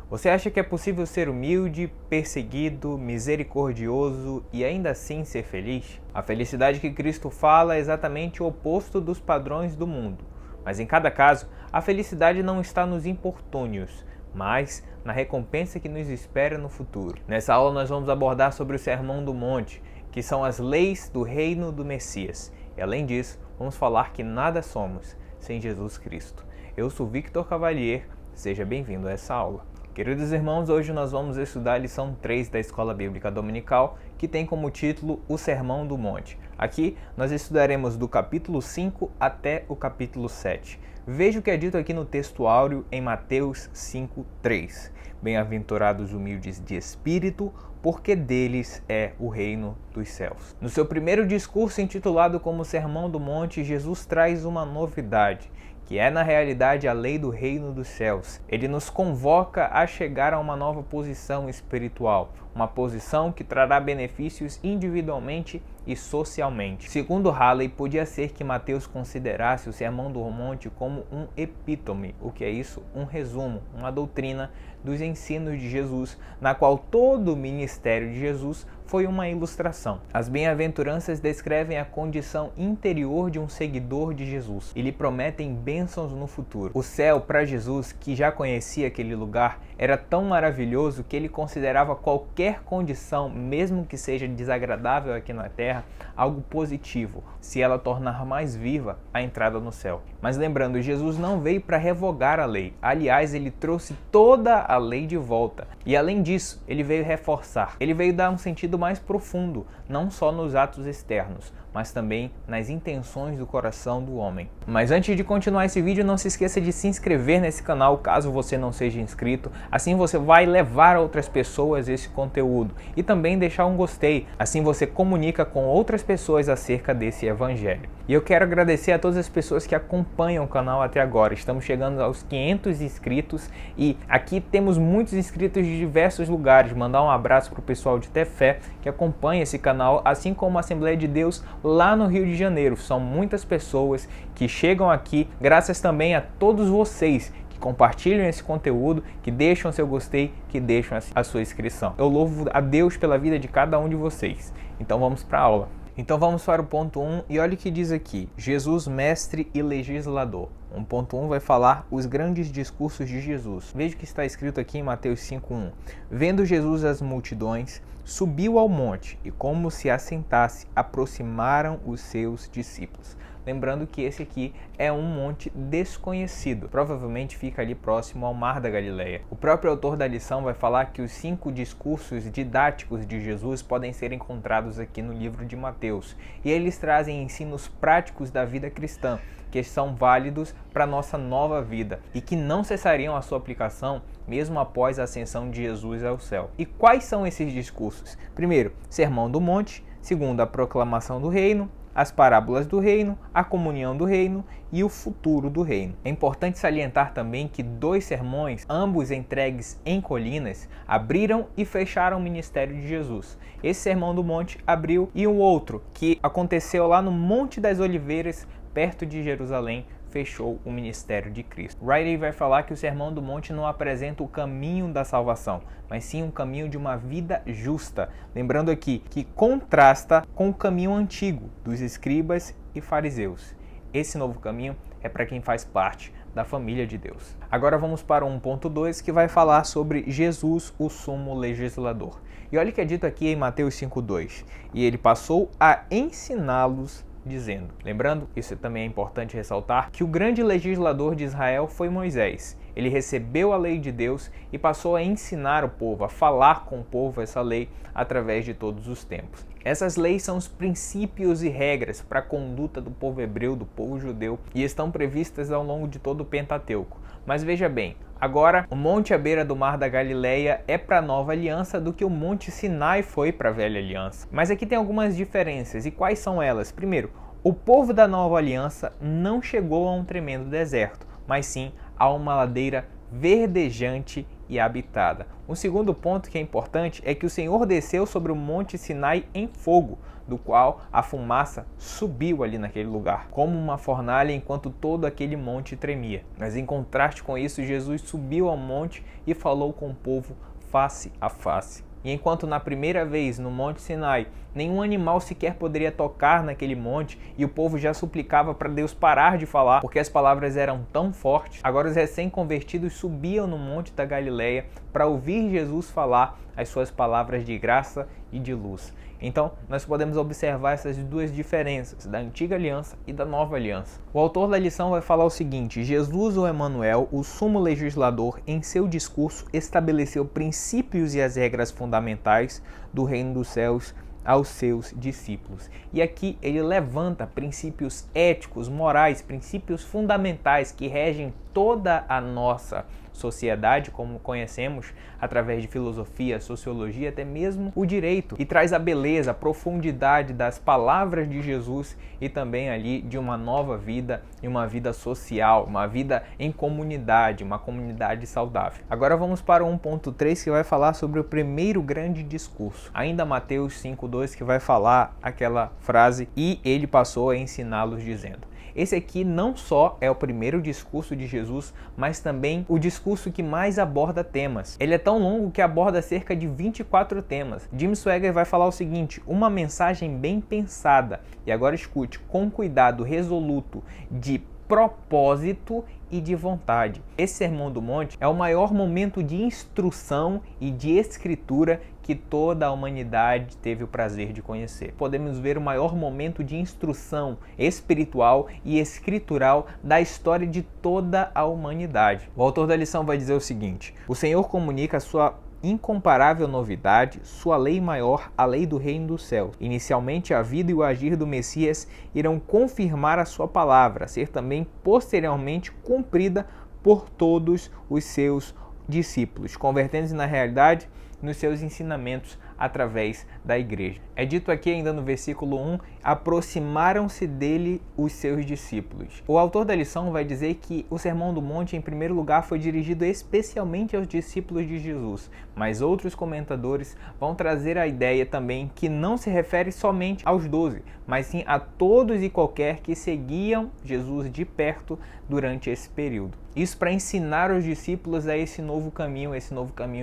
Você acha que é possível ser humilde, perseguido, misericordioso e ainda assim ser feliz? A felicidade que Cristo fala é exatamente o oposto dos padrões do mundo. Mas em cada caso, a felicidade não está nos infortúnios, mas na recompensa que nos espera no futuro. Nessa aula nós vamos abordar sobre o Sermão do Monte, que são as leis do reino do Messias. E além disso, vamos falar que nada somos sem Jesus Cristo. Eu sou Victor Cavalier, seja bem-vindo a essa aula. Queridos irmãos, hoje nós vamos estudar a lição 3 da Escola Bíblica Dominical, que tem como título O Sermão do Monte. Aqui nós estudaremos do capítulo 5 até o capítulo 7. Veja o que é dito aqui no texto áureo em Mateus 5:3. Bem-aventurados humildes de espírito, porque deles é o reino dos céus. No seu primeiro discurso, intitulado como Sermão do Monte, Jesus traz uma novidade, que é na realidade a lei do reino dos céus. Ele nos convoca a chegar a uma nova posição espiritual, uma posição que trará benefícios individualmente e socialmente. Segundo Halley, podia ser que Mateus considerasse o Sermão do Monte como um epítome. O que é isso? Um resumo, uma doutrina dos ensinos de Jesus, na qual todo o ministério de Jesus foi uma ilustração. As bem-aventuranças descrevem a condição interior de um seguidor de Jesus e lhe prometem bênçãos no futuro. O céu, para Jesus, que já conhecia aquele lugar, era tão maravilhoso que ele considerava qualquer condição, mesmo que seja desagradável aqui na terra, algo positivo, se ela tornar mais viva a entrada no céu. Mas lembrando, Jesus não veio para revogar a lei. Aliás, ele trouxe toda a lei de volta. E além disso, ele veio reforçar. Ele veio dar um sentido mais profundo, não só nos atos externos, mas também nas intenções do coração do homem. Mas antes de continuar esse vídeo, não se esqueça de se inscrever nesse canal, caso você não seja inscrito. Assim você vai levar a outras pessoas esse conteúdo. E também deixar um gostei, assim você comunica com outras pessoas acerca desse evangelho. E eu quero agradecer a todas as pessoas que acompanham o canal até agora. Estamos chegando aos 500 inscritos e aqui temos muitos inscritos de diversos lugares. Mandar um abraço para o pessoal de Tefé que acompanha esse canal, assim como a Assembleia de Deus lá no Rio de Janeiro. São muitas pessoas que chegam aqui, graças também a todos vocês que compartilham esse conteúdo, que deixam seu gostei, que deixam a sua inscrição. Eu louvo a Deus pela vida de cada um de vocês. Então vamos para a aula. Então vamos para o ponto 1 e olha o que diz aqui: Jesus, mestre e legislador. 1.1 vai falar os grandes discursos de Jesus. Veja o que está escrito aqui em Mateus 5:1. Vendo Jesus as multidões, subiu ao monte e, como se assentasse, aproximaram os seus discípulos. Lembrando que esse aqui é um monte desconhecido, provavelmente fica ali próximo ao Mar da Galileia. O próprio autor da lição vai falar que os 5 discursos didáticos de Jesus podem ser encontrados aqui no livro de Mateus, e eles trazem ensinos práticos da vida cristã, que são válidos para a nossa nova vida e que não cessariam a sua aplicação mesmo após a ascensão de Jesus ao céu. E quais são esses discursos? Primeiro, Sermão do Monte. Segundo, a proclamação do reino, as parábolas do reino, a comunhão do reino e o futuro do reino. É importante salientar também que 2 sermões, ambos entregues em colinas, abriram e fecharam o ministério de Jesus. Esse Sermão do Monte abriu e o outro, que aconteceu lá no Monte das Oliveiras, perto de Jerusalém, fechou o ministério de Cristo. Riley vai falar que o Sermão do Monte não apresenta o caminho da salvação, mas sim um caminho de uma vida justa. Lembrando aqui que contrasta com o caminho antigo dos escribas e fariseus. Esse novo caminho é para quem faz parte da família de Deus. Agora vamos para o 1.2, que vai falar sobre Jesus, o sumo legislador. E olha o que é dito aqui em Mateus 5:2. E ele passou a ensiná-los dizendo. Lembrando, isso também é importante ressaltar, que o grande legislador de Israel foi Moisés. Ele recebeu a lei de Deus e passou a ensinar o povo, a falar com o povo essa lei através de todos os tempos. Essas leis são os princípios e regras para a conduta do povo hebreu, do povo judeu, e estão previstas ao longo de todo o Pentateuco. Mas veja bem, agora o monte à beira do Mar da Galileia é para a Nova Aliança do que o Monte Sinai foi para a Velha Aliança. Mas aqui tem algumas diferenças, e quais são elas? Primeiro, o povo da Nova Aliança não chegou a um tremendo deserto, mas sim a uma ladeira verdejante e habitada. Um segundo ponto que é importante é que o Senhor desceu sobre o Monte Sinai em fogo, do qual a fumaça subiu ali naquele lugar, como uma fornalha, enquanto todo aquele monte tremia. Mas em contraste com isso, Jesus subiu ao monte e falou com o povo face a face. E enquanto na primeira vez no Monte Sinai, nenhum animal sequer poderia tocar naquele monte e o povo já suplicava para Deus parar de falar, porque as palavras eram tão fortes, agora os recém-convertidos subiam no Monte da Galileia para ouvir Jesus falar as suas palavras de graça e de luz. Então, nós podemos observar essas duas diferenças, da antiga aliança e da nova aliança. O autor da lição vai falar o seguinte: Jesus, o Emanuel, o sumo legislador, em seu discurso estabeleceu princípios e as regras fundamentais do reino dos céus aos seus discípulos. E aqui ele levanta princípios éticos, morais, princípios fundamentais que regem toda a nossa sociedade, como conhecemos, através de filosofia, sociologia, até mesmo o direito, e traz a beleza, a profundidade das palavras de Jesus e também ali de uma nova vida e uma vida social, uma vida em comunidade, uma comunidade saudável. Agora vamos para o 1.3, que vai falar sobre o primeiro grande discurso. Ainda Mateus 5.2, que vai falar aquela frase: e ele passou a ensiná-los dizendo. Esse aqui não só é o primeiro discurso de Jesus, mas também o discurso que mais aborda temas. Ele é tão longo que aborda cerca de 24 temas. Jim Swaggart vai falar o seguinte: uma mensagem bem pensada, e agora escute, com cuidado resoluto, de propósito e de vontade. Esse Sermão do Monte é o maior momento de instrução e de escritura que toda a humanidade teve o prazer de conhecer. Podemos ver o maior momento de instrução espiritual e escritural da história de toda a humanidade. O autor da lição vai dizer o seguinte: o Senhor comunica a sua incomparável novidade, sua lei maior, a lei do reino dos céus. Inicialmente, a vida e o agir do Messias irão confirmar a sua palavra, ser também posteriormente cumprida por todos os seus discípulos, convertendo-se na realidade nos seus ensinamentos através da igreja. É dito aqui ainda no versículo 1, aproximaram-se dele os seus discípulos. O autor da lição vai dizer que o Sermão do Monte, em primeiro lugar, foi dirigido especialmente aos discípulos de Jesus, mas outros comentadores vão trazer a ideia também que não se refere somente aos 12, mas sim a todos e qualquer que seguiam Jesus de perto durante esse período. Isso para ensinar os discípulos a esse novo caminho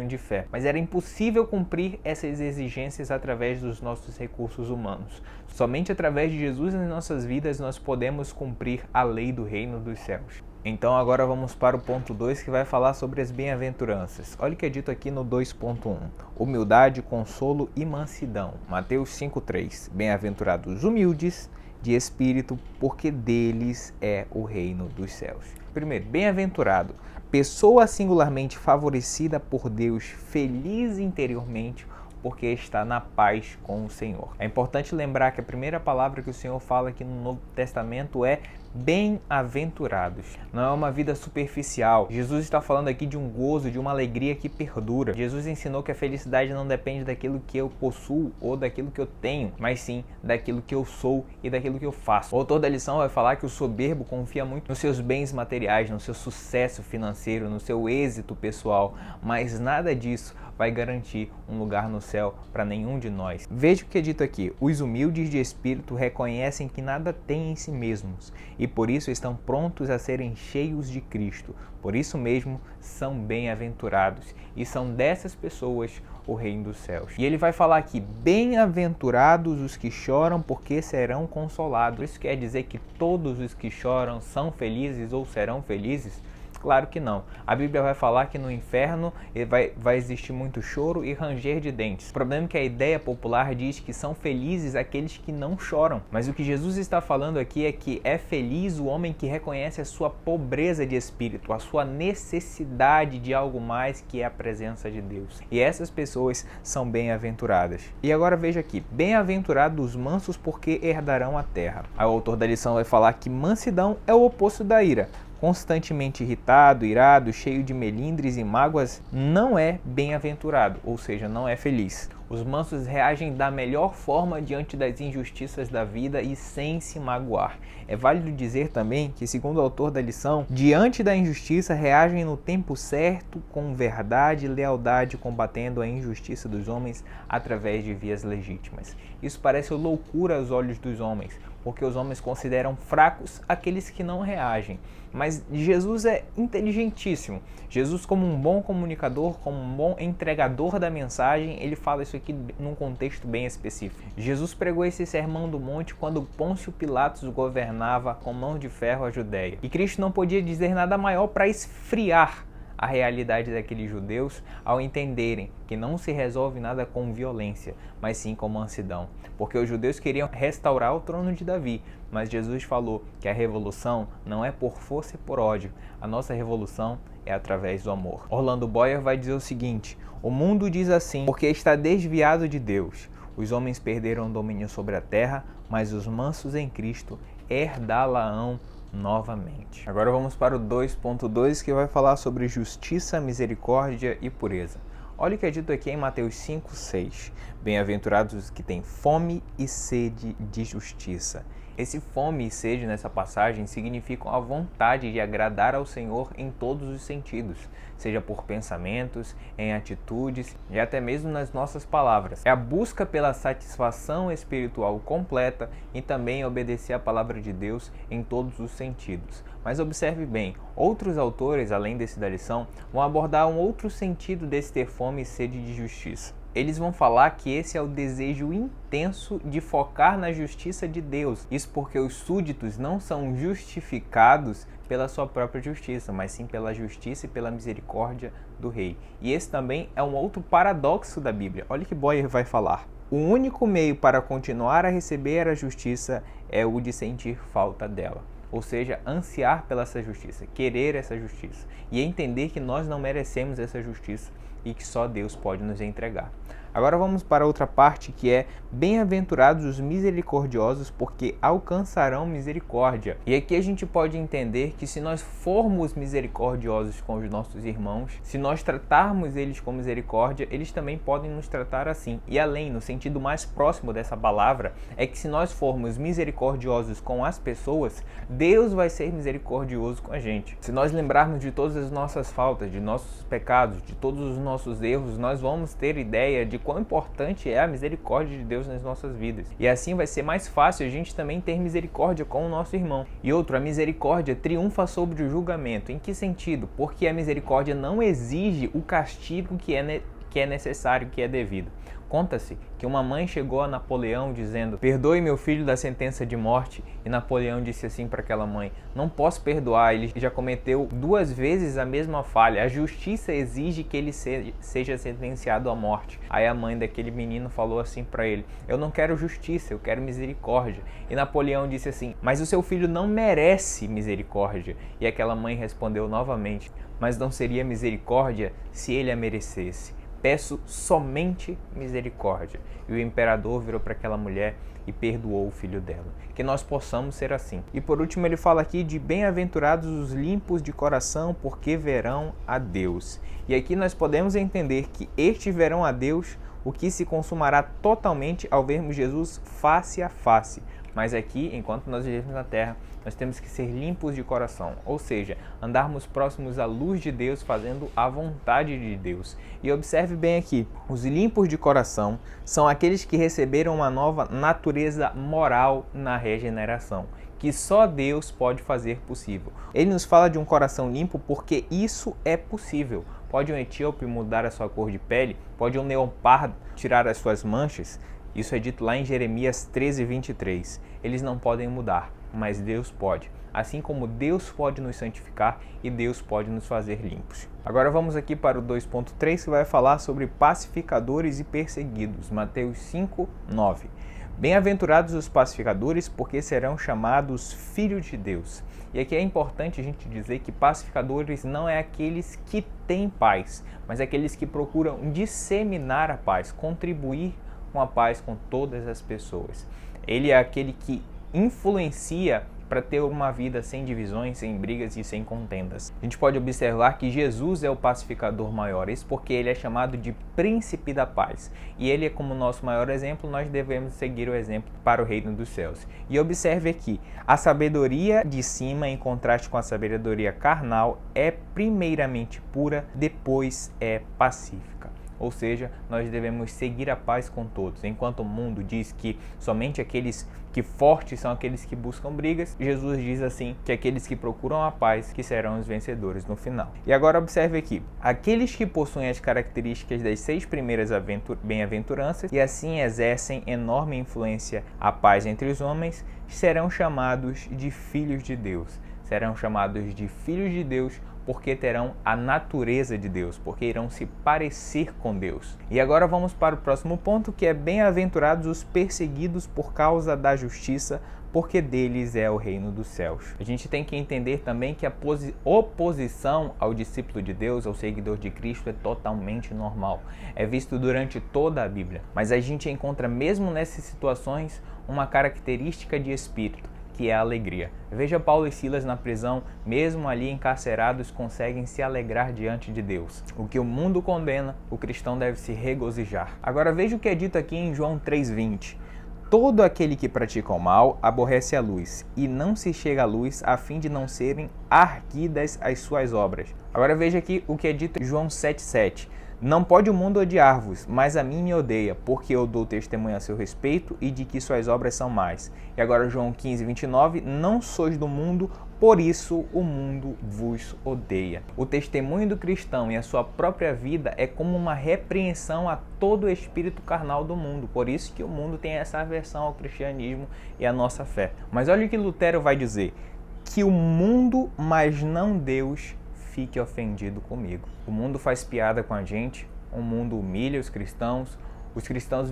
de fé. Mas era impossível cumprir essas exigências através dos nossos recursos humanos. Somente através de Jesus nas nossas vidas nós podemos cumprir a lei do reino dos céus. Então agora vamos para o ponto 2, que vai falar sobre as bem-aventuranças. Olha o que é dito aqui no 2.1. Humildade, consolo e mansidão. Mateus 5.3. Bem-aventurados humildes de espírito, porque deles é o reino dos céus. Primeiro, bem-aventurado, pessoa singularmente favorecida por Deus, feliz interiormente, porque está na paz com o Senhor. É importante lembrar que a primeira palavra que o Senhor fala aqui no Novo Testamento é bem-aventurados. Não é uma vida superficial. Jesus está falando aqui de um gozo, de uma alegria que perdura. Jesus ensinou que a felicidade não depende daquilo que eu possuo ou daquilo que eu tenho, mas sim daquilo que eu sou e daquilo que eu faço. O autor da lição vai falar que o soberbo confia muito nos seus bens materiais, no seu sucesso financeiro, no seu êxito pessoal, mas nada disso vai garantir um lugar no céu para nenhum de nós. Veja o que é dito aqui: os humildes de espírito reconhecem que nada têm em si mesmos e por isso estão prontos a serem cheios de Cristo. Por isso mesmo são bem-aventurados e são dessas pessoas o reino dos céus. E ele vai falar aqui: bem-aventurados os que choram, porque serão consolados. Isso quer dizer que todos os que choram são felizes ou serão felizes? Claro que não. A Bíblia vai falar que no inferno vai existir muito choro e ranger de dentes. O problema é que a ideia popular diz que são felizes aqueles que não choram. Mas o que Jesus está falando aqui é que é feliz o homem que reconhece a sua pobreza de espírito, a sua necessidade de algo mais, que é a presença de Deus. E essas pessoas são bem-aventuradas. E agora veja aqui: bem-aventurados os mansos, porque herdarão a terra. Aí o autor da lição vai falar que mansidão é o oposto da ira. Constantemente irritado, irado, cheio de melindres e mágoas, não é bem-aventurado, ou seja, não é feliz. Os mansos reagem da melhor forma diante das injustiças da vida e sem se magoar. É válido dizer também que, segundo o autor da lição, diante da injustiça reagem no tempo certo, com verdade e lealdade, combatendo a injustiça dos homens através de vias legítimas. Isso parece loucura aos olhos dos homens, porque os homens consideram fracos aqueles que não reagem. Mas Jesus é inteligentíssimo. Jesus, como um bom comunicador, como um bom entregador da mensagem, ele fala isso aqui num contexto bem específico. Jesus pregou esse sermão do monte quando Pôncio Pilatos governava com mão de ferro a Judéia. E Cristo não podia dizer nada maior para esfriar a realidade daqueles judeus ao entenderem que não se resolve nada com violência, mas sim com mansidão. Porque os judeus queriam restaurar o trono de Davi, mas Jesus falou que a revolução não é por força e por ódio. A nossa revolução é através do amor. Orlando Boyer vai dizer o seguinte: o mundo diz assim porque está desviado de Deus. Os homens perderam o domínio sobre a terra, mas os mansos em Cristo herdá-la-ão novamente. Agora vamos para o 2.2, que vai falar sobre justiça, misericórdia e pureza. Olha o que é dito aqui em Mateus 5:6. Bem-aventurados os que têm fome e sede de justiça. Esse fome e sede nessa passagem significam a vontade de agradar ao Senhor em todos os sentidos, seja por pensamentos, em atitudes e até mesmo nas nossas palavras. É a busca pela satisfação espiritual completa e também obedecer à palavra de Deus em todos os sentidos. Mas observe bem, outros autores, além desse da lição, vão abordar um outro sentido desse ter fome e sede de justiça. Eles vão falar que esse é o desejo intenso de focar na justiça de Deus. Isso porque os súditos não são justificados pela sua própria justiça, mas sim pela justiça e pela misericórdia do rei. E esse também é um outro paradoxo da Bíblia. Olha o que Boyer vai falar. O único meio para continuar a receber a justiça é o de sentir falta dela. Ou seja, ansiar pela essa justiça, querer essa justiça e entender que nós não merecemos essa justiça e que só Deus pode nos entregar. Agora vamos para outra parte, que é: bem-aventurados os misericordiosos, porque alcançarão misericórdia. E aqui a gente pode entender que se nós formos misericordiosos com os nossos irmãos, se nós tratarmos eles com misericórdia, eles também podem nos tratar assim. E além, no sentido mais próximo dessa palavra, é que se nós formos misericordiosos com as pessoas, Deus vai ser misericordioso com a gente. Se nós lembrarmos de todas as nossas faltas, de nossos pecados, de todos os nossos erros, nós vamos ter ideia de quão importante é a misericórdia de Deus nas nossas vidas. E assim vai ser mais fácil a gente também ter misericórdia com o nosso irmão. E outro, a misericórdia triunfa sobre o julgamento. Em que sentido? Porque a misericórdia não exige o castigo que é necessário, que é devido. Conta-se que uma mãe chegou a Napoleão dizendo: perdoe meu filho da sentença de morte. E Napoleão disse assim para aquela mãe: não posso perdoar, ele já cometeu 2 vezes a mesma falha. A justiça exige que ele seja sentenciado à morte. Aí a mãe daquele menino falou assim para ele: eu não quero justiça, eu quero misericórdia. E Napoleão disse assim: mas o seu filho não merece misericórdia. E aquela mãe respondeu novamente: mas não seria misericórdia se ele a merecesse. Peço somente misericórdia. E o imperador virou para aquela mulher e perdoou o filho dela. Que nós possamos ser assim. E por último ele fala aqui de bem-aventurados os limpos de coração, porque verão a Deus. E aqui nós podemos entender que estes verão a Deus, o que se consumará totalmente ao vermos Jesus face a face. Mas aqui, enquanto nós vivemos na terra, nós temos que ser limpos de coração, ou seja, andarmos próximos à luz de Deus, fazendo a vontade de Deus. E observe bem aqui, os limpos de coração são aqueles que receberam uma nova natureza moral na regeneração, que só Deus pode fazer possível. Ele nos fala de um coração limpo porque isso é possível. Pode um etíope mudar a sua cor de pele? Pode um leopardo tirar as suas manchas? Isso é dito lá em Jeremias 13:23. Eles não podem mudar, mas Deus pode. Assim como Deus pode nos santificar e Deus pode nos fazer limpos. Agora vamos aqui para o 2.3, que vai falar sobre pacificadores e perseguidos. Mateus 5:9. Bem-aventurados os pacificadores, porque serão chamados filhos de Deus. E aqui é importante a gente dizer que pacificadores não é aqueles que têm paz, mas aqueles que procuram disseminar a paz, contribuir com a paz com todas as pessoas. Ele é aquele que influencia para ter uma vida sem divisões, sem brigas e sem contendas. A gente pode observar que Jesus é o pacificador maior, isso porque ele é chamado de príncipe da paz. E ele é como nosso maior exemplo, nós devemos seguir o exemplo para o reino dos céus. E observe aqui, a sabedoria de cima, em contraste com a sabedoria carnal, é primeiramente pura, depois é pacífica. Ou seja, nós devemos seguir a paz com todos. Enquanto o mundo diz que somente aqueles que fortes são aqueles que buscam brigas, Jesus diz assim, que aqueles que procuram a paz que serão os vencedores no final. E agora observe aqui, aqueles que possuem as características das 6 primeiras bem-aventuranças e assim exercem enorme influência à paz entre os homens, serão chamados de filhos de Deus. Serão chamados de filhos de Deus porque terão a natureza de Deus, porque irão se parecer com Deus. E agora vamos para o próximo ponto, que é bem-aventurados os perseguidos por causa da justiça, porque deles é o reino dos céus. A gente tem que entender também que a oposição ao discípulo de Deus, ao seguidor de Cristo, é totalmente normal. É visto durante toda a Bíblia. Mas a gente encontra mesmo nessas situações uma característica de espírito, que é a alegria. Veja Paulo e Silas na prisão, mesmo ali encarcerados, conseguem se alegrar diante de Deus. O que o mundo condena, o cristão deve se regozijar. Agora veja o que é dito aqui em João 3,20. Todo aquele que pratica o mal aborrece a luz, e não se chega à luz a fim de não serem arguidas as suas obras. Agora veja aqui o que é dito em João 7,7. Não pode o mundo odiar-vos, mas a mim me odeia, porque eu dou testemunho a seu respeito e de que suas obras são más. E agora João 15:29, não sois do mundo, por isso o mundo vos odeia. O testemunho do cristão e a sua própria vida é como uma repreensão a todo o espírito carnal do mundo. Por isso que o mundo tem essa aversão ao cristianismo e à nossa fé. Mas olha o que Lutero vai dizer, que o mundo, mas não Deus, fique ofendido comigo. O mundo faz piada com a gente, o mundo humilha os cristãos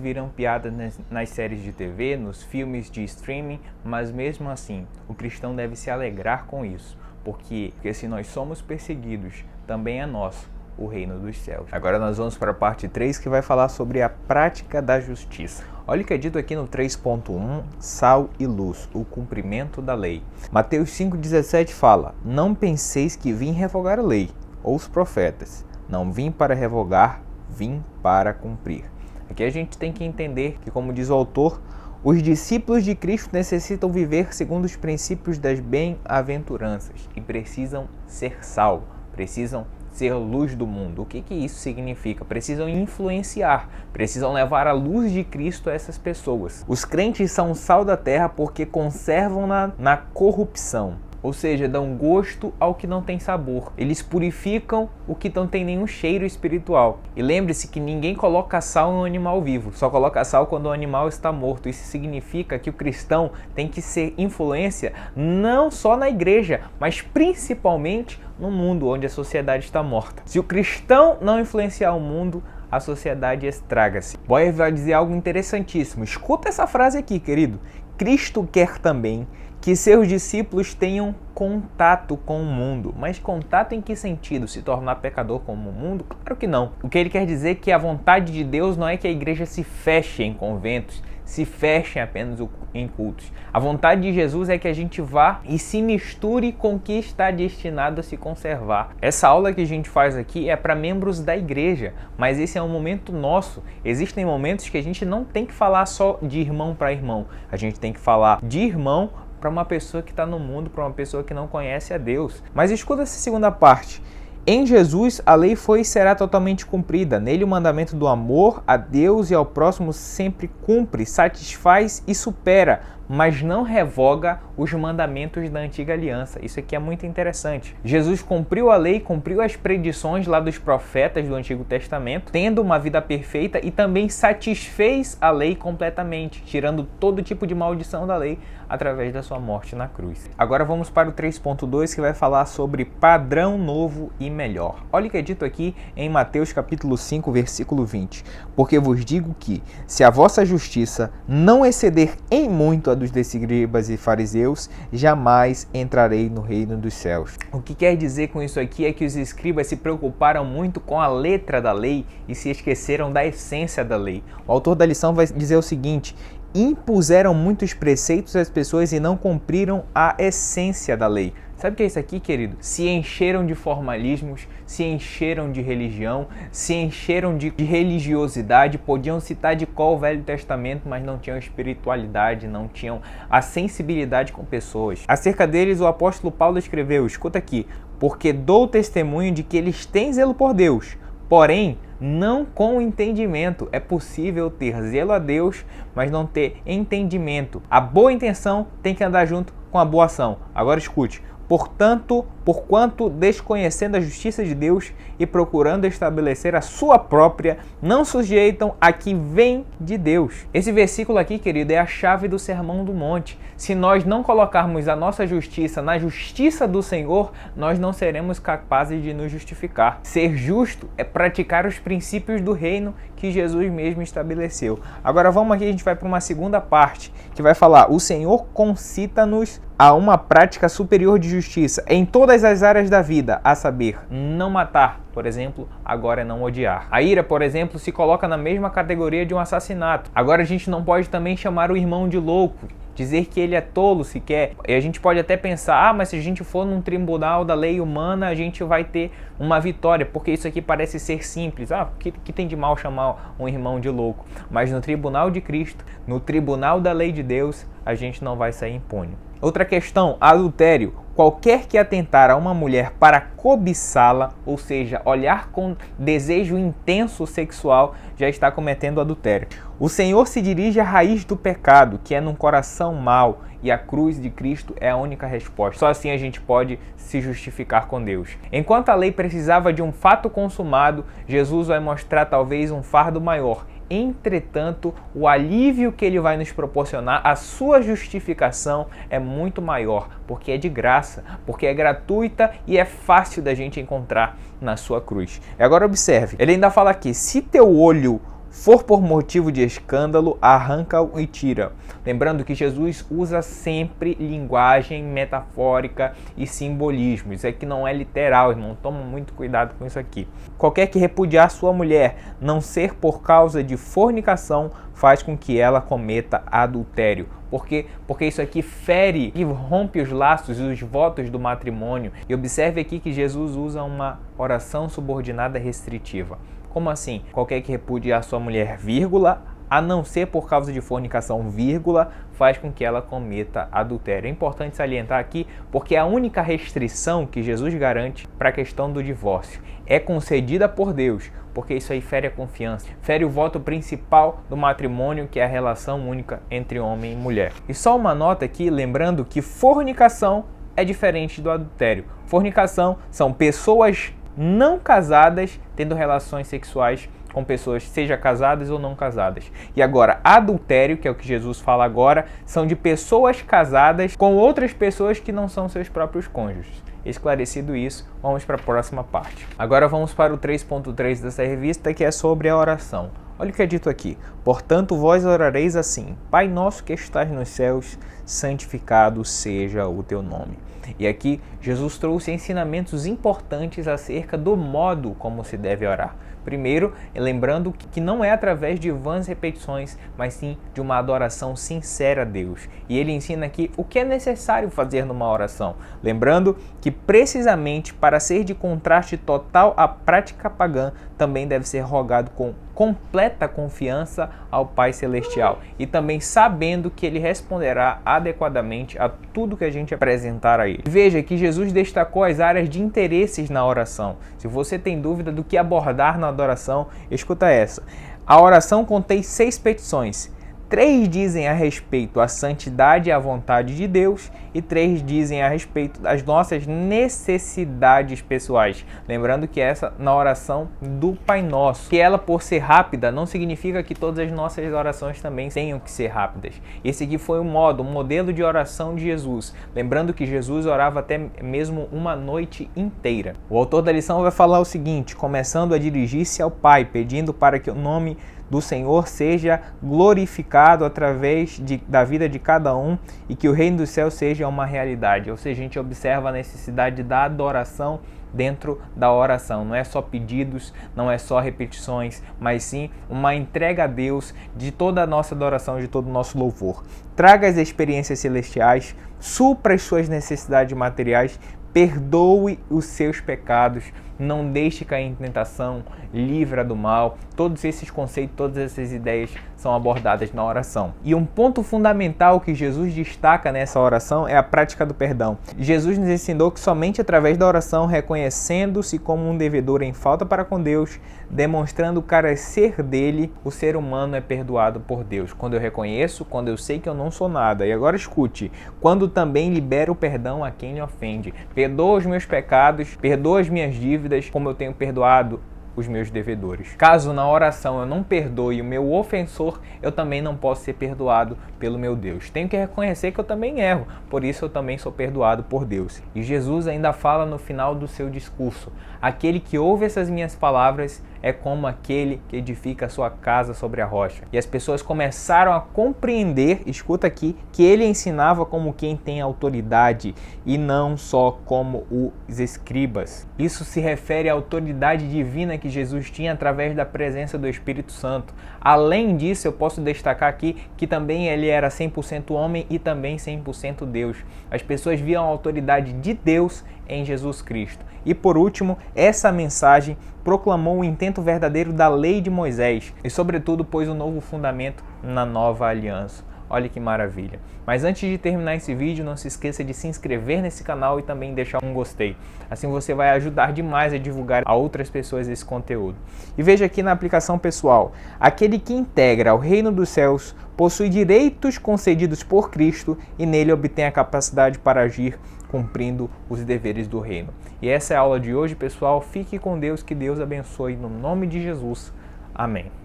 viram piada nas séries de TV, nos filmes de streaming, mas mesmo assim, o cristão deve se alegrar com isso, porque se nós somos perseguidos, também é nosso o reino dos céus. Agora nós vamos para a parte 3, que vai falar sobre a prática da justiça. Olha o que é dito aqui no 3.1, sal e luz, o cumprimento da lei. Mateus 5,17 fala, não penseis que vim revogar a lei, ou os profetas. Não vim para revogar, vim para cumprir. Aqui a gente tem que entender que, como diz o autor, os discípulos de Cristo necessitam viver segundo os princípios das bem-aventuranças e precisam ser sal, precisam ser luz do mundo. O que isso significa? Precisam influenciar, precisam levar a luz de Cristo a essas pessoas. Os crentes são o sal da terra porque conservam-na na corrupção. Ou seja, dão gosto ao que não tem sabor. Eles purificam o que não tem nenhum cheiro espiritual. E lembre-se que ninguém coloca sal em um animal vivo, só coloca sal quando o animal está morto. Isso significa que o cristão tem que ser influência não só na igreja, mas principalmente no mundo onde a sociedade está morta. Se o cristão não influenciar o mundo, a sociedade estraga-se. Boyer vai dizer algo interessantíssimo. Escuta essa frase aqui, querido. Cristo quer também que seus discípulos tenham contato com o mundo. Mas contato em que sentido? Se tornar pecador como o mundo? Claro que não. O que ele quer dizer é que a vontade de Deus não é que a igreja se feche em conventos, se feche apenas em cultos. A vontade de Jesus é que a gente vá e se misture com o que está destinado a se conservar. Essa aula que a gente faz aqui é para membros da igreja, mas esse é um momento nosso. Existem momentos que a gente não tem que falar só de irmão para irmão. A gente tem que falar de irmão para uma pessoa que está no mundo, para uma pessoa que não conhece a Deus. Mas escuta essa segunda parte. Em Jesus, a lei foi e será totalmente cumprida. Nele, o mandamento do amor a Deus e ao próximo sempre cumpre, satisfaz e supera, mas não revoga os mandamentos da antiga aliança. Isso aqui é muito interessante. Jesus cumpriu a lei, cumpriu as predições lá dos profetas do Antigo Testamento, tendo uma vida perfeita e também satisfez a lei completamente, tirando todo tipo de maldição da lei através da sua morte na cruz. Agora vamos para o 3.2, que vai falar sobre padrão novo e melhor. Olha o que é dito aqui em Mateus capítulo 5, versículo 20. Porque vos digo que, se a vossa justiça não exceder em muito a dos escribas e fariseus, jamais entrarei no reino dos céus. O que quer dizer com isso aqui é que os escribas se preocuparam muito com a letra da lei e se esqueceram da essência da lei. O autor da lição vai dizer o seguinte: impuseram muitos preceitos às pessoas e não cumpriram a essência da lei. Sabe o que é isso aqui, querido? Se encheram de formalismos, se encheram de religião, se encheram de religiosidade, podiam citar de qual o Velho Testamento, mas não tinham espiritualidade, não tinham a sensibilidade com pessoas. Acerca deles, o apóstolo Paulo escreveu, escuta aqui, porque dou testemunho de que eles têm zelo por Deus, porém, não com entendimento. É possível ter zelo a Deus, mas não ter entendimento. A boa intenção tem que andar junto com a boa ação. Agora escute. Portanto, porquanto desconhecendo a justiça de Deus e procurando estabelecer a sua própria, não sujeitam a que vem de Deus. Esse versículo aqui, querido, é a chave do Sermão do Monte. Se nós não colocarmos a nossa justiça na justiça do Senhor, nós não seremos capazes de nos justificar. Ser justo é praticar os princípios do reino que Jesus mesmo estabeleceu. Agora vamos aqui, a gente vai para uma segunda parte, que vai falar, o Senhor concita-nos a uma prática superior de justiça em todas as áreas da vida, a saber, não matar, por exemplo, agora é não odiar. A ira, por exemplo, se coloca na mesma categoria de um assassinato. Agora a gente não pode também chamar o irmão de louco, dizer que ele é tolo se quer. E a gente pode até pensar, mas se a gente for num tribunal da lei humana, a gente vai ter uma vitória, porque isso aqui parece ser simples. O que tem de mal chamar um irmão de louco? Mas no tribunal de Cristo, no tribunal da lei de Deus, a gente não vai sair impune. Outra questão, adultério. Qualquer que atentar a uma mulher para cobiçá-la, ou seja, olhar com desejo intenso sexual, já está cometendo adultério. O Senhor se dirige à raiz do pecado, que é num coração mau, e a cruz de Cristo é a única resposta. Só assim a gente pode se justificar com Deus. Enquanto a lei precisava de um fato consumado, Jesus vai mostrar talvez um fardo maior. Entretanto, o alívio que ele vai nos proporcionar, a sua justificação é muito maior, porque é de graça, porque é gratuita e é fácil da gente encontrar na sua cruz. E agora observe, ele ainda fala aqui, se teu olho for por motivo de escândalo, arranca-o e tira. Lembrando que Jesus usa sempre linguagem metafórica e simbolismo. Isso aqui não é literal, irmão. Toma muito cuidado com isso aqui. Qualquer que repudiar sua mulher, não ser por causa de fornicação, faz com que ela cometa adultério. Por quê? Porque isso aqui fere e rompe os laços e os votos do matrimônio. E observe aqui que Jesus usa uma oração subordinada restritiva. Como assim? Qualquer que repudiar sua mulher, vírgula, a não ser por causa de fornicação, vírgula, faz com que ela cometa adultério. É importante salientar aqui, porque a única restrição que Jesus garante para a questão do divórcio é concedida por Deus, porque isso aí fere a confiança, fere o voto principal do matrimônio, que é a relação única entre homem e mulher. E só uma nota aqui, lembrando que fornicação é diferente do adultério. Fornicação são pessoas não casadas tendo relações sexuais com pessoas, seja casadas ou não casadas. E agora, adultério, que é o que Jesus fala agora, são de pessoas casadas com outras pessoas que não são seus próprios cônjuges. Esclarecido isso, vamos para a próxima parte. Agora vamos para o 3.3 dessa revista, que é sobre a oração. Olha o que é dito aqui. Portanto, vós orareis assim: Pai nosso que estás nos céus, santificado seja o teu nome. E aqui Jesus trouxe ensinamentos importantes acerca do modo como se deve orar. Primeiro, lembrando que não é através de vãs repetições, mas sim de uma adoração sincera a Deus. E ele ensina aqui o que é necessário fazer numa oração. Lembrando que precisamente para ser de contraste total à prática pagã, também deve ser rogado com completa confiança ao Pai Celestial. E também sabendo que Ele responderá adequadamente a tudo que a gente apresentar a Ele. Veja que Jesus destacou as áreas de interesses na oração. Se você tem dúvida do que abordar na adoração, escuta essa. A oração contém 6 petições. 3 dizem a respeito à santidade e à vontade de Deus e 3 dizem a respeito das nossas necessidades pessoais. Lembrando que essa na oração do Pai Nosso. Que ela, por ser rápida, não significa que todas as nossas orações também tenham que ser rápidas. Esse aqui foi um modelo de oração de Jesus. Lembrando que Jesus orava até mesmo uma noite inteira. O autor da lição vai falar o seguinte, começando a dirigir-se ao Pai, pedindo para que o nome do Senhor seja glorificado através da vida de cada um e que o reino dos céus seja uma realidade. Ou seja, a gente observa a necessidade da adoração dentro da oração. Não é só pedidos, não é só repetições, mas sim uma entrega a Deus de toda a nossa adoração, de todo o nosso louvor. Traga as experiências celestiais, supra as suas necessidades materiais, perdoe os seus pecados, não deixe cair em tentação, livra do mal. Todos esses conceitos, todas essas ideias são abordadas na oração. E um ponto fundamental que Jesus destaca nessa oração é a prática do perdão. Jesus nos ensinou que somente através da oração, reconhecendo-se como um devedor em falta para com Deus, demonstrando o carecer dele, o ser humano é perdoado por Deus. Quando eu reconheço, quando eu sei que eu não sou nada. E agora escute, quando também libero o perdão a quem me ofende. Perdoa os meus pecados, perdoa as minhas dívidas, como eu tenho perdoado os meus devedores. Caso na oração eu não perdoe o meu ofensor, eu também não posso ser perdoado pelo meu Deus. Tenho que reconhecer que eu também erro, por isso eu também sou perdoado por Deus. E Jesus ainda fala no final do seu discurso: aquele que ouve essas minhas palavras é como aquele que edifica a sua casa sobre a rocha. E as pessoas começaram a compreender, escuta aqui, que ele ensinava como quem tem autoridade e não só como os escribas. Isso se refere à autoridade divina que Jesus tinha através da presença do Espírito Santo. Além disso, eu posso destacar aqui que também ele era 100% homem e também 100% Deus. As pessoas viam a autoridade de Deus em Jesus Cristo. E por último, essa mensagem proclamou o intento verdadeiro da lei de Moisés e, sobretudo, pôs um novo fundamento na nova aliança. Olha que maravilha. Mas antes de terminar esse vídeo, não se esqueça de se inscrever nesse canal e também deixar um gostei. Assim você vai ajudar demais a divulgar a outras pessoas esse conteúdo. E veja aqui na aplicação pessoal: aquele que integra ao reino dos céus possui direitos concedidos por Cristo e nele obtém a capacidade para agir cumprindo os deveres do reino. E essa é a aula de hoje, pessoal. Fique com Deus, que Deus abençoe no nome de Jesus. Amém.